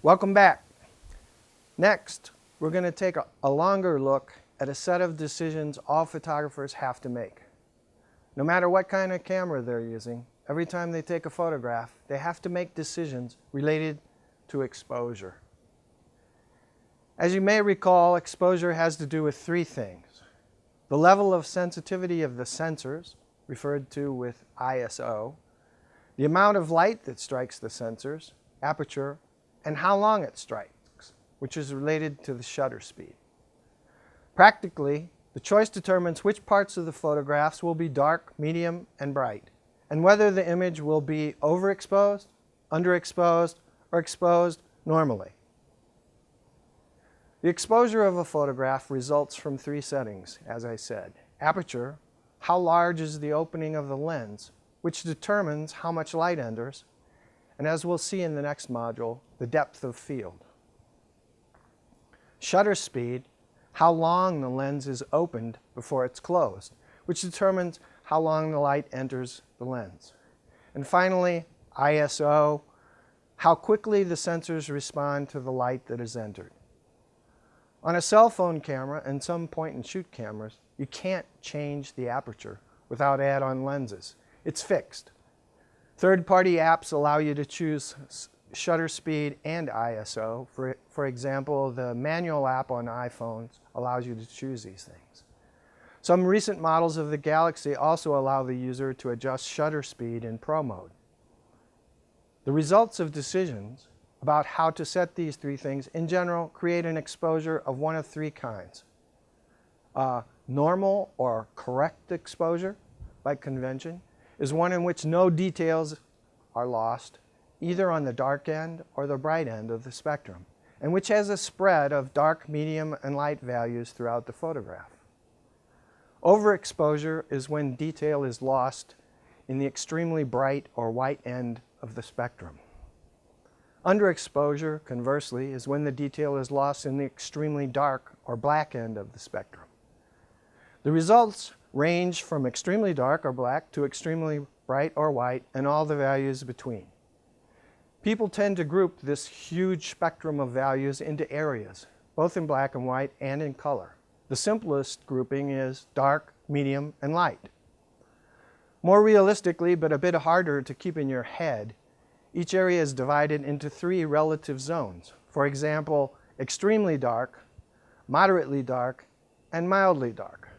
Welcome back. Next, we're going to take a longer look at a set of decisions all photographers have to make. No matter what kind of camera they're using, every time they take a photograph, they have to make decisions related to exposure. As you may recall, exposure has to do with three things: the level of sensitivity of the sensors, referred to with ISO, the amount of light that strikes the sensors, aperture, and how long it strikes, which is related to the shutter speed. Practically, the choice determines which parts of the photographs will be dark, medium, and bright, and whether the image will be overexposed, underexposed, or exposed normally. The exposure of a photograph results from three settings, as I said. Aperture, how large is the opening of the lens, which determines how much light enters, and as we'll see in the next module, the depth of field. Shutter speed, how long the lens is opened before it's closed, which determines how long the light enters the lens. And finally, ISO, how quickly the sensors respond to the light that is entered. On a cell phone camera and some point-and-shoot cameras, you can't change the aperture without add-on lenses. It's fixed. Third-party apps allow you to choose shutter speed and ISO. For example, the manual app on iPhones allows you to choose these things. Some recent models of the Galaxy also allow the user to adjust shutter speed in Pro mode. The results of decisions about how to set these three things in general create an exposure of one of three kinds. Normal or correct exposure, by convention, is one in which no details are lost, either on the dark end or the bright end of the spectrum, and which has a spread of dark, medium, and light values throughout the photograph. Overexposure is when detail is lost in the extremely bright or white end of the spectrum. Underexposure, conversely, is when the detail is lost in the extremely dark or black end of the spectrum. The results range from extremely dark or black to extremely bright or white and all the values between. People tend to group this huge spectrum of values into areas, both in black and white and in color. The simplest grouping is dark, medium, and light. More realistically, but a bit harder to keep in your head, each area is divided into three relative zones. For example, extremely dark, moderately dark, and mildly dark.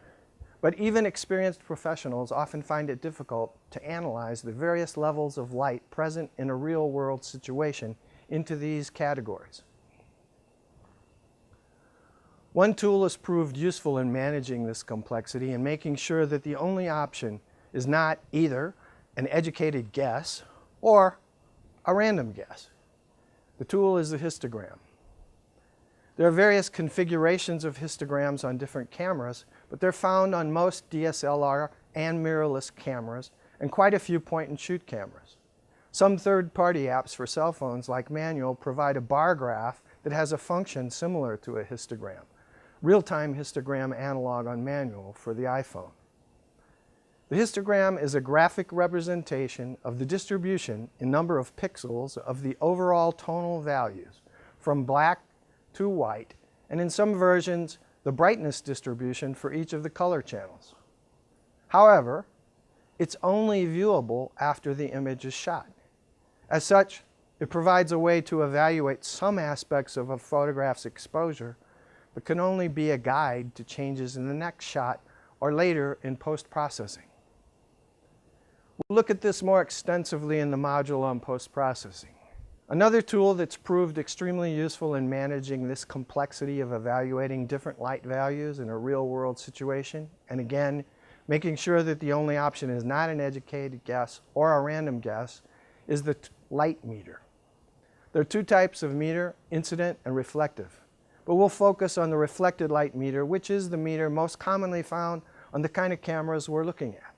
But even experienced professionals often find it difficult to analyze the various levels of light present in a real-world situation into these categories. One tool has proved useful in managing this complexity and making sure that the only option is not either an educated guess or a random guess. The tool is the histogram. There are various configurations of histograms on different cameras, but they're found on most DSLR and mirrorless cameras and quite a few point-and-shoot cameras. Some third-party apps for cell phones like Manual provide a bar graph that has a function similar to a histogram. Real-time histogram analog on Manual for the iPhone. The histogram is a graphic representation of the distribution in number of pixels of the overall tonal values from black to white, and in some versions, the brightness distribution for each of the color channels. However, it's only viewable after the image is shot. As such, it provides a way to evaluate some aspects of a photograph's exposure, but can only be a guide to changes in the next shot or later in post-processing. We'll look at this more extensively in the module on post-processing. Another tool that's proved extremely useful in managing this complexity of evaluating different light values in a real-world situation, and again, making sure that the only option is not an educated guess or a random guess, is the light meter. There are two types of meter, incident and reflective. But we'll focus on the reflected light meter, which is the meter most commonly found on the kind of cameras we're looking at.